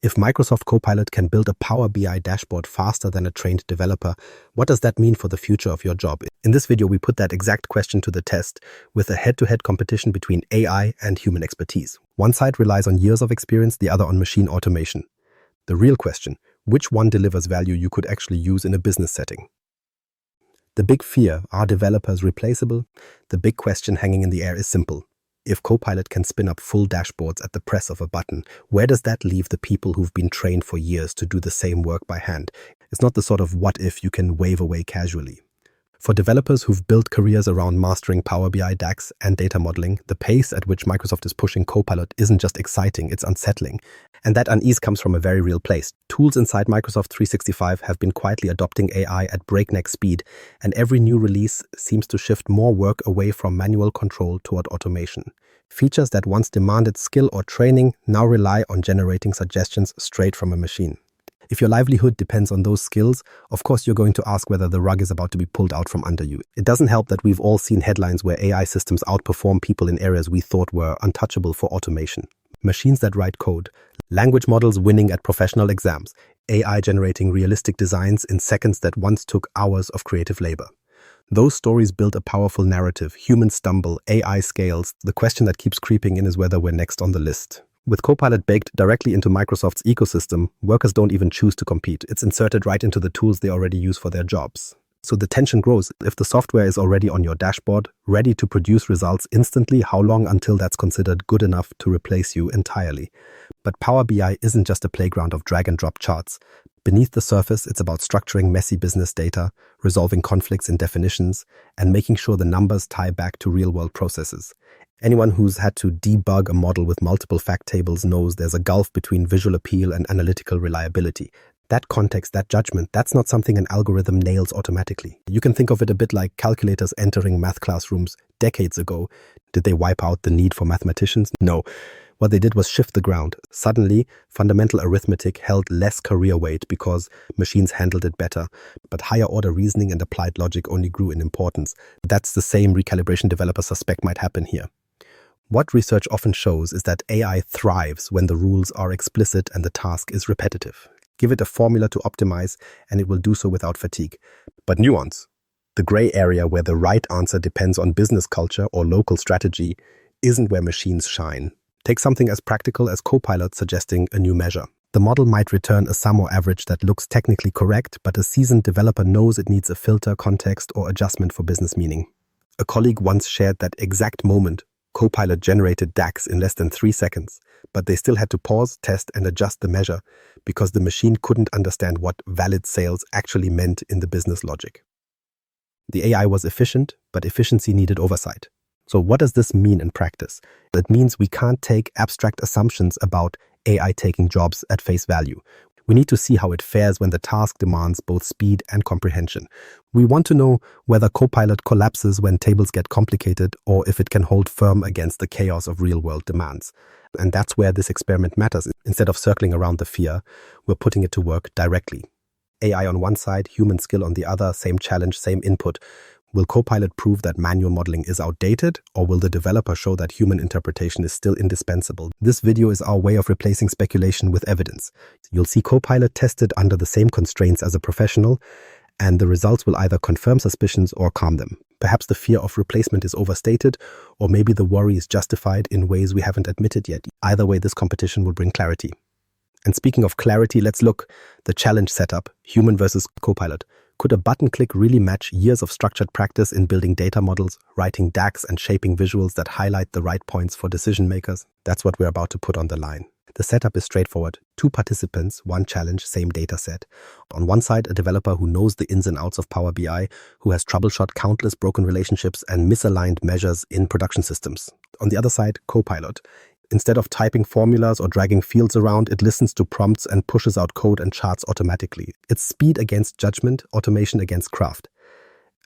If Microsoft Copilot can build a Power BI dashboard faster than a trained developer, what does that mean for the future of your job? In this video, we put that exact question to the test with a head-to-head competition between AI and human expertise. One side relies on years of experience, the other on machine automation. The real question, which one delivers value you could actually use in a business setting? The big fear, are developers replaceable? The big question hanging in the air is simple. If Copilot can spin up full dashboards at the press of a button, where does that leave the people who've been trained for years to do the same work by hand? It's not the sort of what if you can wave away casually. For developers who've built careers around mastering Power BI, DAX, and data modeling, the pace at which Microsoft is pushing Copilot isn't just exciting, it's unsettling. And that unease comes from a very real place. Tools inside Microsoft 365 have been quietly adopting AI at breakneck speed, and every new release seems to shift more work away from manual control toward automation. Features that once demanded skill or training now rely on generating suggestions straight from a machine. If your livelihood depends on those skills, of course you're going to ask whether the rug is about to be pulled out from under you. It doesn't help that we've all seen headlines where AI systems outperform people in areas we thought were untouchable for automation. Machines that write code, language models winning at professional exams, AI generating realistic designs in seconds that once took hours of creative labor. Those stories build a powerful narrative. Humans stumble, AI scales. The question that keeps creeping in is whether we're next on the list. With Copilot baked directly into Microsoft's ecosystem, workers don't even choose to compete. It's inserted right into the tools they already use for their jobs. So the tension grows. If the software is already on your dashboard, ready to produce results instantly, how long until that's considered good enough to replace you entirely? But Power BI isn't just a playground of drag-and-drop charts. Beneath the surface, it's about structuring messy business data, resolving conflicts in definitions, and making sure the numbers tie back to real-world processes. Anyone who's had to debug a model with multiple fact tables knows there's a gulf between visual appeal and analytical reliability. That context, that judgment, that's not something an algorithm nails automatically. You can think of it a bit like calculators entering math classrooms decades ago. Did they wipe out the need for mathematicians? No. What they did was shift the ground. Suddenly, fundamental arithmetic held less career weight because machines handled it better, but higher order reasoning and applied logic only grew in importance. That's the same recalibration developers suspect might happen here. What research often shows is that AI thrives when the rules are explicit and the task is repetitive. Give it a formula to optimize, and it will do so without fatigue. But nuance, the gray area where the right answer depends on business culture or local strategy, isn't where machines shine. Take something as practical as Copilot suggesting a new measure. The model might return a sum or average that looks technically correct, but a seasoned developer knows it needs a filter, context, or adjustment for business meaning. A colleague once shared that exact moment Copilot generated DAX in less than 3 seconds, but they still had to pause, test, and adjust the measure because the machine couldn't understand what valid sales actually meant in the business logic. The AI was efficient, but efficiency needed oversight. So what does this mean in practice? It means we can't take abstract assumptions about AI taking jobs at face value. We need to see how it fares when the task demands both speed and comprehension. We want to know whether Copilot collapses when tables get complicated or if it can hold firm against the chaos of real-world demands. And that's where this experiment matters. Instead of circling around the fear, we're putting it to work directly. AI on one side, human skill on the other, same challenge, same input. Will Copilot prove that manual modeling is outdated, or will the developer show that human interpretation is still indispensable? This video is our way of replacing speculation with evidence. You'll see Copilot tested under the same constraints as a professional, and the results will either confirm suspicions or calm them. Perhaps the fear of replacement is overstated, or maybe the worry is justified in ways we haven't admitted yet. Either way, this competition will bring clarity. And speaking of clarity, let's look the challenge setup, human versus Copilot. Could a button click really match years of structured practice in building data models, writing DAX, and shaping visuals that highlight the right points for decision makers? That's what we're about to put on the line. The setup is straightforward. 2 participants, 1 challenge, same data set. On one side, a developer who knows the ins and outs of Power BI, who has troubleshot countless broken relationships and misaligned measures in production systems. On the other side, Copilot. Instead of typing formulas or dragging fields around, it listens to prompts and pushes out code and charts automatically. It's speed against judgment, automation against craft.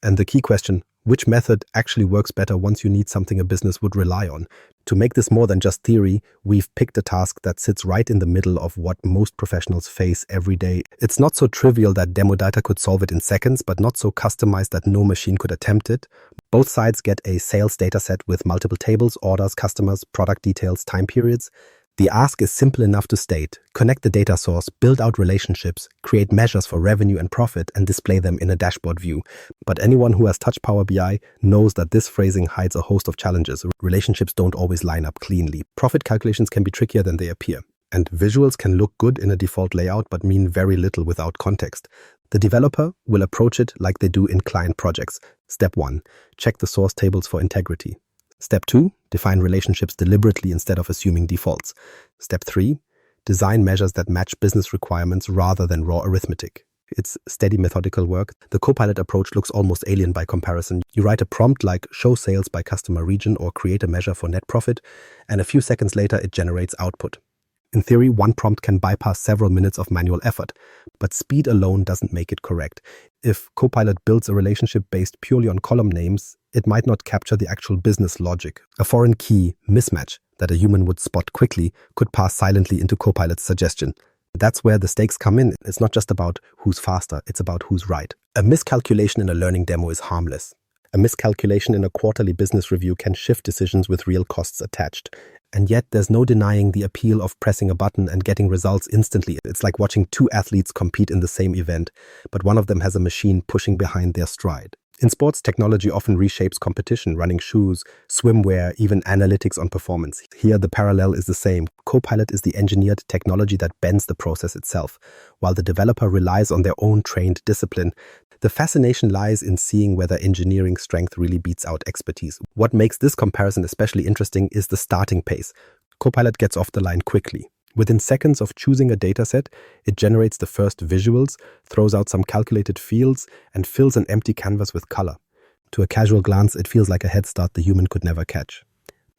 And the key question, which method actually works better once you need something a business would rely on? To make this more than just theory, we've picked a task that sits right in the middle of what most professionals face every day. It's not so trivial that demo data could solve it in seconds, but not so customized that no machine could attempt it. Both sides get a sales dataset with multiple tables, orders, customers, product details, time periods. The ask is simple enough to state: connect the data source, build out relationships, create measures for revenue and profit, and display them in a dashboard view. But anyone who has touched Power BI knows that this phrasing hides a host of challenges. Relationships don't always line up cleanly. Profit calculations can be trickier than they appear. And visuals can look good in a default layout but mean very little without context. The developer will approach it like they do in client projects. Step 1. Check the source tables for integrity. Step 2. Define relationships deliberately instead of assuming defaults. Step 3. Design measures that match business requirements rather than raw arithmetic. It's steady methodical work. The Copilot approach looks almost alien by comparison. You write a prompt like show sales by customer region or create a measure for net profit, and a few seconds later it generates output. In theory, one prompt can bypass several minutes of manual effort, but speed alone doesn't make it correct. If Copilot builds a relationship based purely on column names, it might not capture the actual business logic. A foreign key mismatch that a human would spot quickly could pass silently into Copilot's suggestion. That's where the stakes come in. It's not just about who's faster, it's about who's right. A miscalculation in a learning demo is harmless. A miscalculation in a quarterly business review can shift decisions with real costs attached. And yet there's no denying the appeal of pressing a button and getting results instantly. It's like watching two athletes compete in the same event, but one of them has a machine pushing behind their stride. In sports, technology often reshapes competition: running shoes, swimwear, even analytics on performance. Here, the parallel is the same. Copilot is the engineered technology that bends the process itself, while the developer relies on their own trained discipline. The fascination lies in seeing whether engineering strength really beats out expertise. What makes this comparison especially interesting is the starting pace. Copilot gets off the line quickly. Within seconds of choosing a dataset, it generates the first visuals, throws out some calculated fields, and fills an empty canvas with color. To a casual glance, it feels like a head start the human could never catch.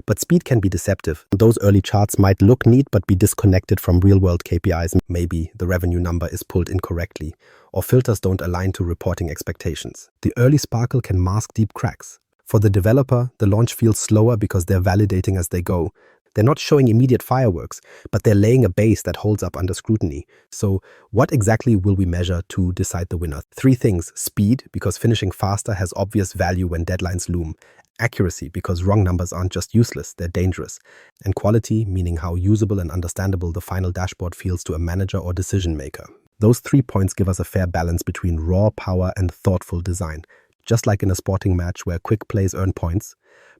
But speed can be deceptive. Those early charts might look neat but be disconnected from real-world KPIs. Maybe the revenue number is pulled incorrectly, or filters don't align to reporting expectations. The early sparkle can mask deep cracks. For the developer, the launch feels slower because they're validating as they go. They're not showing immediate fireworks, but they're laying a base that holds up under scrutiny. So what exactly will we measure to decide the winner? 3 things: speed, because finishing faster has obvious value when deadlines loom; accuracy, because wrong numbers aren't just useless, they're dangerous; and quality, meaning how usable and understandable the final dashboard feels to a manager or decision maker. Those 3 points give us a fair balance between raw power and thoughtful design. Just like in a sporting match where quick plays earn points,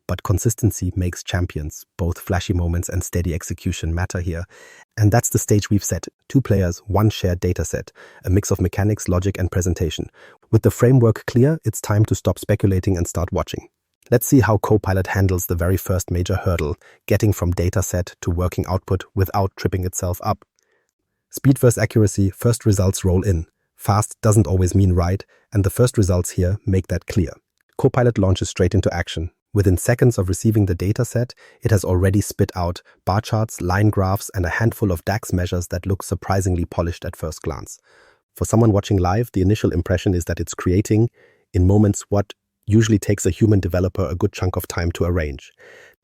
but consistency makes champions. Both flashy moments and steady execution matter here. And that's the stage we've set. 2 players, 1 shared dataset, a mix of mechanics, logic, and presentation. With the framework clear, it's time to stop speculating and start watching. Let's see how Copilot handles the very first major hurdle, getting from dataset to working output without tripping itself up. Speed versus accuracy, first results roll in. Fast doesn't always mean right, and the first results here make that clear. Copilot launches straight into action. Within seconds of receiving the dataset, it has already spit out bar charts, line graphs, and a handful of DAX measures that look surprisingly polished at first glance. For someone watching live, the initial impression is that it's creating, in moments, what usually takes a human developer a good chunk of time to arrange.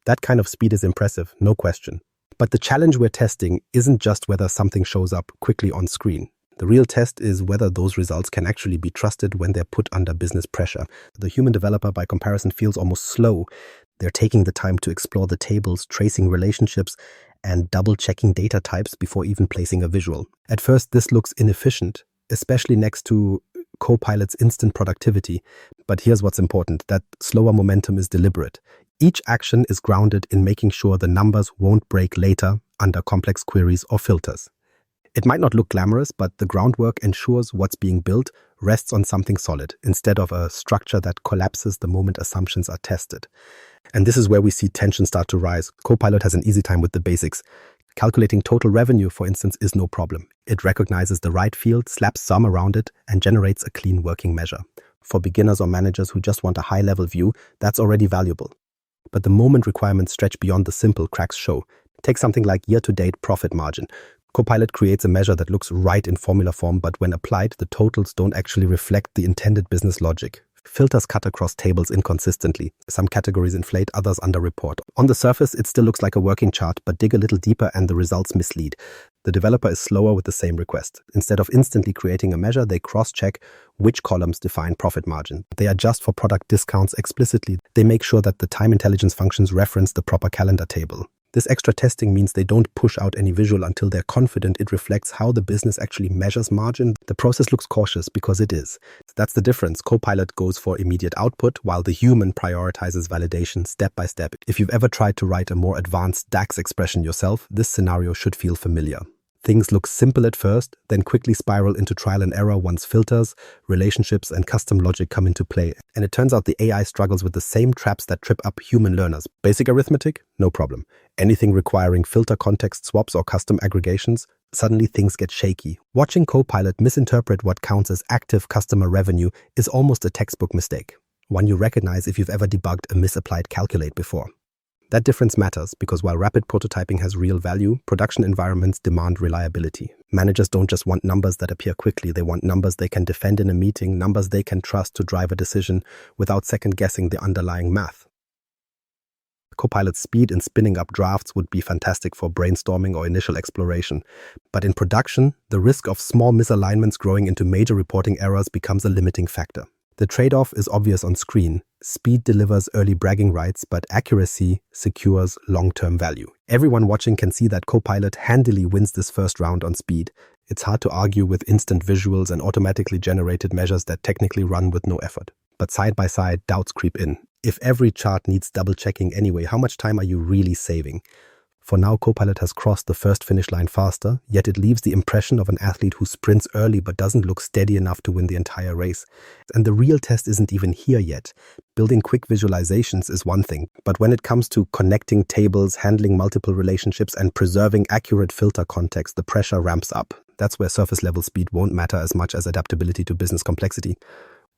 That kind of speed is impressive, no question. But the challenge we're testing isn't just whether something shows up quickly on screen. The real test is whether those results can actually be trusted when they're put under business pressure. The human developer, by comparison, feels almost slow. They're taking the time to explore the tables, tracing relationships, and double-checking data types before even placing a visual. At first, this looks inefficient, especially next to Copilot's instant productivity. But here's what's important: that slower momentum is deliberate. Each action is grounded in making sure the numbers won't break later under complex queries or filters. It might not look glamorous, but the groundwork ensures what's being built rests on something solid, instead of a structure that collapses the moment assumptions are tested. And this is where we see tension start to rise. Copilot has an easy time with the basics. Calculating total revenue, for instance, is no problem. It recognizes the right field, slaps sum around it, and generates a clean working measure. For beginners or managers who just want a high-level view, that's already valuable. But the moment requirements stretch beyond the simple cracks show. Take something like year-to-date profit margin. Copilot creates a measure that looks right in formula form, but when applied, the totals don't actually reflect the intended business logic. Filters cut across tables inconsistently. Some categories inflate, others underreport. On the surface, it still looks like a working chart, but dig a little deeper and the results mislead. The developer is slower with the same request. Instead of instantly creating a measure, they cross-check which columns define profit margin. They adjust for product discounts explicitly. They make sure that the time intelligence functions reference the proper calendar table. This extra testing means they don't push out any visual until they're confident it reflects how the business actually measures margin. The process looks cautious because it is. That's the difference. Copilot goes for immediate output, while the human prioritizes validation step by step. If you've ever tried to write a more advanced DAX expression yourself, this scenario should feel familiar. Things look simple at first, then quickly spiral into trial and error once filters, relationships, and custom logic come into play. And it turns out the AI struggles with the same traps that trip up human learners. Basic arithmetic? No problem. Anything requiring filter context swaps or custom aggregations? Suddenly things get shaky. Watching Copilot misinterpret what counts as active customer revenue is almost a textbook mistake, one you recognize if you've ever debugged a misapplied calculate before. That difference matters because while rapid prototyping has real value, production environments demand reliability. Managers don't just want numbers that appear quickly, they want numbers they can defend in a meeting, numbers they can trust to drive a decision without second-guessing the underlying math. Copilot's speed in spinning up drafts would be fantastic for brainstorming or initial exploration. But in production, the risk of small misalignments growing into major reporting errors becomes a limiting factor. The trade-off is obvious on screen. Speed delivers early bragging rights, but accuracy secures long-term value. Everyone watching can see that Copilot handily wins this first round on speed. It's hard to argue with instant visuals and automatically generated measures that technically run with no effort. But side by side, doubts creep in. If every chart needs double-checking anyway, how much time are you really saving? For now, Copilot has crossed the first finish line faster, yet it leaves the impression of an athlete who sprints early but doesn't look steady enough to win the entire race. And the real test isn't even here yet. Building quick visualizations is one thing, but when it comes to connecting tables, handling multiple relationships, and preserving accurate filter context, the pressure ramps up. That's where surface-level speed won't matter as much as adaptability to business complexity,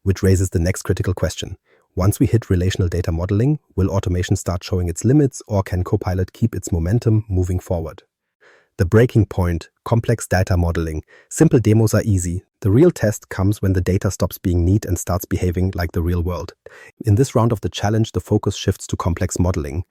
which raises the next critical question. Once we hit relational data modeling, will automation start showing its limits, or can Copilot keep its momentum moving forward? The breaking point, complex data modeling. Simple demos are easy. The real test comes when the data stops being neat and starts behaving like the real world. In this round of the challenge, the focus shifts to complex modeling.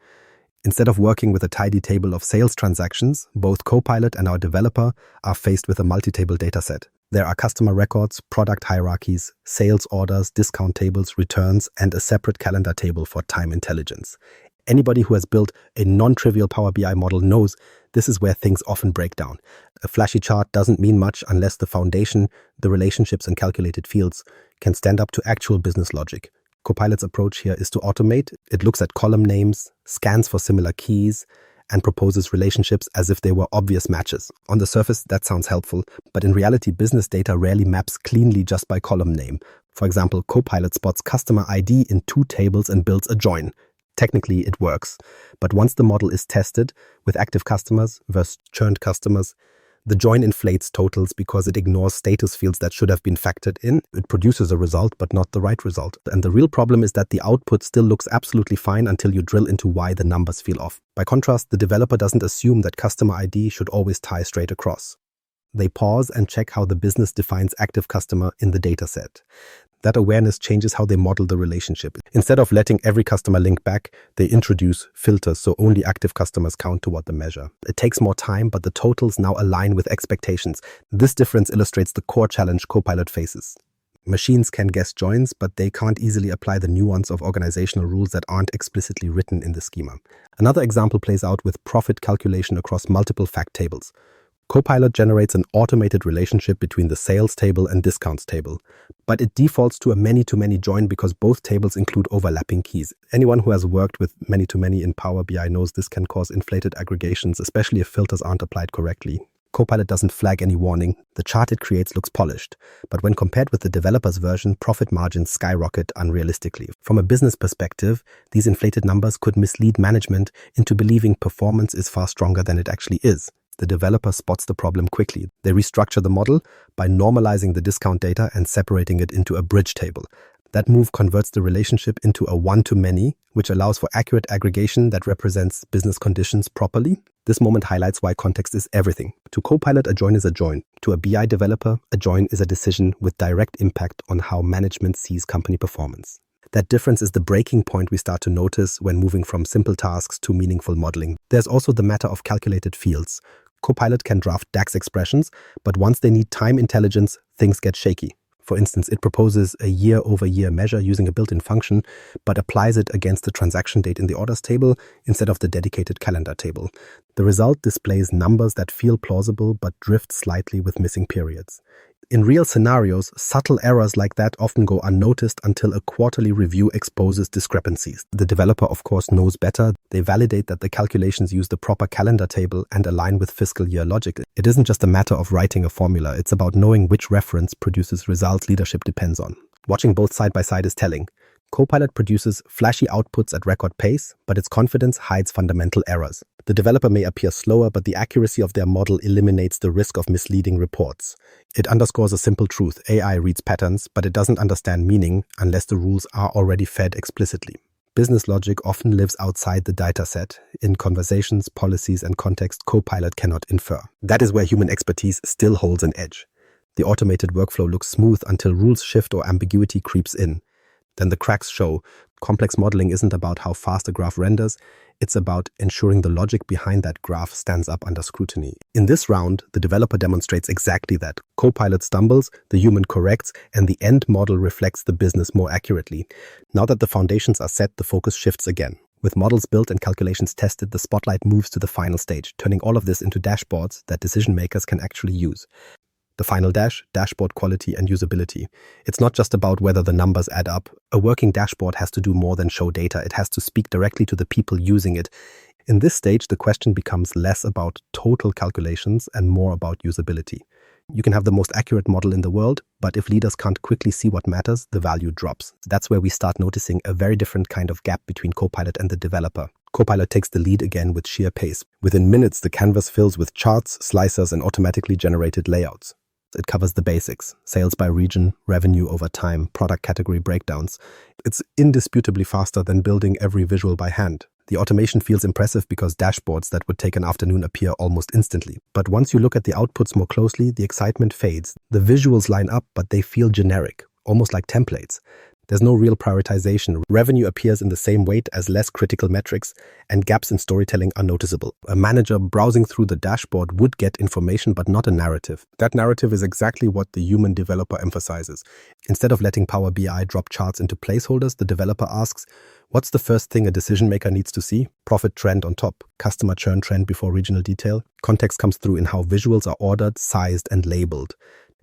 Instead of working with a tidy table of sales transactions, both Copilot and our developer are faced with a multi-table dataset. There are customer records, product hierarchies, sales orders, discount tables, returns, and a separate calendar table for time intelligence. Anybody who has built a non-trivial Power BI model knows this is where things often break down. A flashy chart doesn't mean much unless the foundation, the relationships and calculated fields, can stand up to actual business logic. Copilot's approach here is to automate. It looks at column names, scans for similar keys, and proposes relationships as if they were obvious matches. On the surface, that sounds helpful, but in reality, business data rarely maps cleanly just by column name. For example, Copilot spots customer ID in 2 tables and builds a join. Technically, it works, but once the model is tested with active customers versus churned customers, the join inflates totals because it ignores status fields that should have been factored in. It produces a result, but not the right result. And the real problem is that the output still looks absolutely fine until you drill into why the numbers feel off. By contrast, the developer doesn't assume that customer ID should always tie straight across. They pause and check how the business defines active customer in the dataset. That awareness changes how they model the relationship. Instead of letting every customer link back, they introduce filters so only active customers count toward the measure. It takes more time, but the totals now align with expectations. This difference illustrates the core challenge Copilot faces. Machines can guess joins, but they can't easily apply the nuance of organizational rules that aren't explicitly written in the schema. Another example plays out with profit calculation across multiple fact tables. Copilot generates an automated relationship between the sales table and discounts table, but it defaults to a many-to-many join because both tables include overlapping keys. Anyone who has worked with many-to-many in Power BI knows this can cause inflated aggregations, especially if filters aren't applied correctly. Copilot doesn't flag any warning. The chart it creates looks polished, but when compared with the developer's version, profit margins skyrocket unrealistically. From a business perspective, these inflated numbers could mislead management into believing performance is far stronger than it actually is. The developer spots the problem quickly. They restructure the model by normalizing the discount data and separating it into a bridge table. That move converts the relationship into a one-to-many, which allows for accurate aggregation that represents business conditions properly. This moment highlights why context is everything. To Copilot, a join is a join. To a BI developer, a join is a decision with direct impact on how management sees company performance. That difference is the breaking point we start to notice when moving from simple tasks to meaningful modeling. There's also the matter of calculated fields. Copilot can draft DAX expressions, but once they need time intelligence, things get shaky. For instance, it proposes a year-over-year measure using a built-in function, but applies it against the transaction date in the orders table instead of the dedicated calendar table. The result displays numbers that feel plausible but drift slightly with missing periods. In real scenarios, subtle errors like that often go unnoticed until a quarterly review exposes discrepancies. The developer, of course, knows better. They validate that the calculations use the proper calendar table and align with fiscal year logic. It isn't just a matter of writing a formula, it's about knowing which reference produces results leadership depends on. Watching both side by side is telling. Copilot produces flashy outputs at record pace, but its confidence hides fundamental errors. The developer may appear slower, but the accuracy of their model eliminates the risk of misleading reports. It underscores a simple truth: AI reads patterns, but it doesn't understand meaning unless the rules are already fed explicitly. Business logic often lives outside the dataset. In conversations, policies, and context, Copilot cannot infer. That is where human expertise still holds an edge. The automated workflow looks smooth until rules shift or ambiguity creeps in. Then the cracks show. Complex modeling isn't about how fast a graph renders, it's about ensuring the logic behind that graph stands up under scrutiny. In this round, the developer demonstrates exactly that. Copilot stumbles, the human corrects, and the end model reflects the business more accurately. Now that the foundations are set, the focus shifts again. With models built and calculations tested, the spotlight moves to the final stage, turning all of this into dashboards that decision makers can actually use. The final dashboard quality and usability. It's not just about whether the numbers add up. A working dashboard has to do more than show data. It has to speak directly to the people using it. In this stage, the question becomes less about total calculations and more about usability. You can have the most accurate model in the world, but if leaders can't quickly see what matters, the value drops. That's where we start noticing a very different kind of gap between Copilot and the developer. Copilot takes the lead again with sheer pace. Within minutes, the canvas fills with charts, slicers, and automatically generated layouts. It covers the basics: sales by region, revenue over time, product category breakdowns. It's indisputably faster than building every visual by hand. The automation feels impressive because dashboards that would take an afternoon appear almost instantly. But once you look at the outputs more closely, the excitement fades. The visuals line up, but they feel generic, almost like templates. There's no real prioritization. Revenue appears in the same weight as less critical metrics, and gaps in storytelling are noticeable. A manager browsing through the dashboard would get information, but not a narrative. That narrative is exactly what the human developer emphasizes. Instead of letting Power BI drop charts into placeholders, the developer asks, what's the first thing a decision maker needs to see? Profit trend on top, customer churn trend before regional detail. Context comes through in how visuals are ordered, sized, and labeled.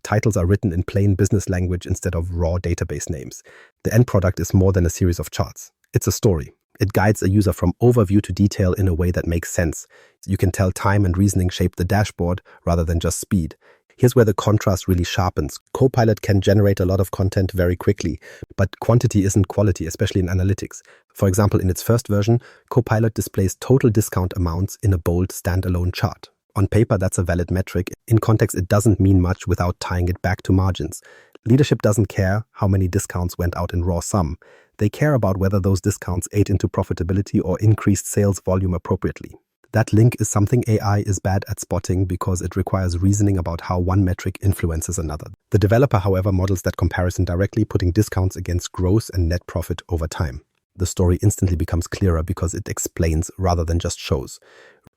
Titles are written in plain business language instead of raw database names. The end product is more than a series of charts. It's a story. It guides a user from overview to detail in a way that makes sense. You can tell time and reasoning shape the dashboard rather than just speed. Here's where the contrast really sharpens. Copilot can generate a lot of content very quickly, but quantity isn't quality, especially in analytics. For example, in its first version, Copilot displays total discount amounts in a bold standalone chart. On paper, that's a valid metric. In context, it doesn't mean much without tying it back to margins. Leadership doesn't care how many discounts went out in raw sum. They care about whether those discounts ate into profitability or increased sales volume appropriately. That link is something AI is bad at spotting because it requires reasoning about how one metric influences another. The developer, however, models that comparison directly, putting discounts against gross and net profit over time. The story instantly becomes clearer because it explains rather than just shows.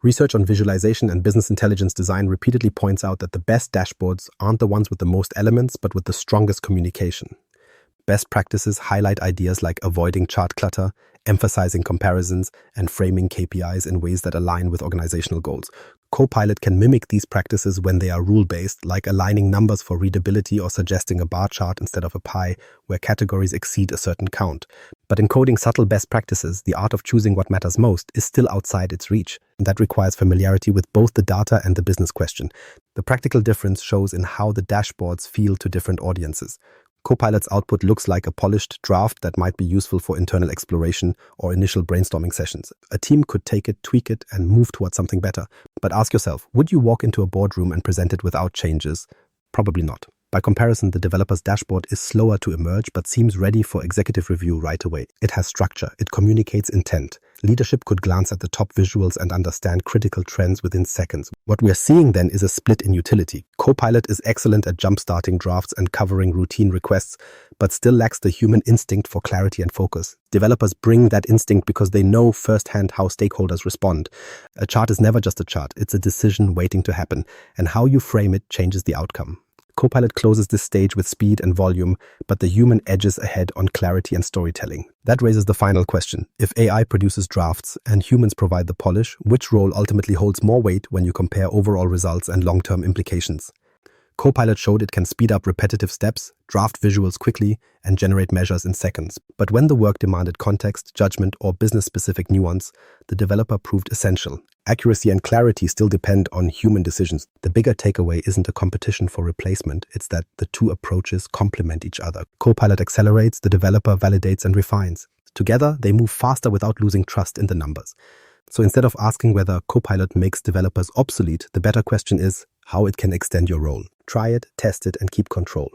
Research on visualization and business intelligence design repeatedly points out that the best dashboards aren't the ones with the most elements, but with the strongest communication. Best practices highlight ideas like avoiding chart clutter, emphasizing comparisons, and framing KPIs in ways that align with organizational goals. Copilot can mimic these practices when they are rule-based, like aligning numbers for readability or suggesting a bar chart instead of a pie where categories exceed a certain count. But encoding subtle best practices, the art of choosing what matters most, is still outside its reach. That requires familiarity with both the data and the business question. The practical difference shows in how the dashboards feel to different audiences. Copilot's output looks like a polished draft that might be useful for internal exploration or initial brainstorming sessions. A team could take it, tweak it, and move towards something better. But ask yourself, would you walk into a boardroom and present it without changes? Probably not. By comparison, the developer's dashboard is slower to emerge but seems ready for executive review right away. It has structure. It communicates intent. Leadership could glance at the top visuals and understand critical trends within seconds. What we're seeing then is a split in utility. Copilot is excellent at jump-starting drafts and covering routine requests, but still lacks the human instinct for clarity and focus. Developers bring that instinct because they know firsthand how stakeholders respond. A chart is never just a chart. It's a decision waiting to happen, and how you frame it changes the outcome. Copilot closes this stage with speed and volume, but the human edges ahead on clarity and storytelling. That raises the final question. If AI produces drafts and humans provide the polish, which role ultimately holds more weight when you compare overall results and long-term implications? Copilot showed it can speed up repetitive steps, draft visuals quickly, and generate measures in seconds. But when the work demanded context, judgment, or business-specific nuance, the developer proved essential. Accuracy and clarity still depend on human decisions. The bigger takeaway isn't a competition for replacement, it's that the two approaches complement each other. Copilot accelerates, the developer validates and refines. Together, they move faster without losing trust in the numbers. So instead of asking whether Copilot makes developers obsolete, the better question is how it can extend your role. Try it, test it, and keep control.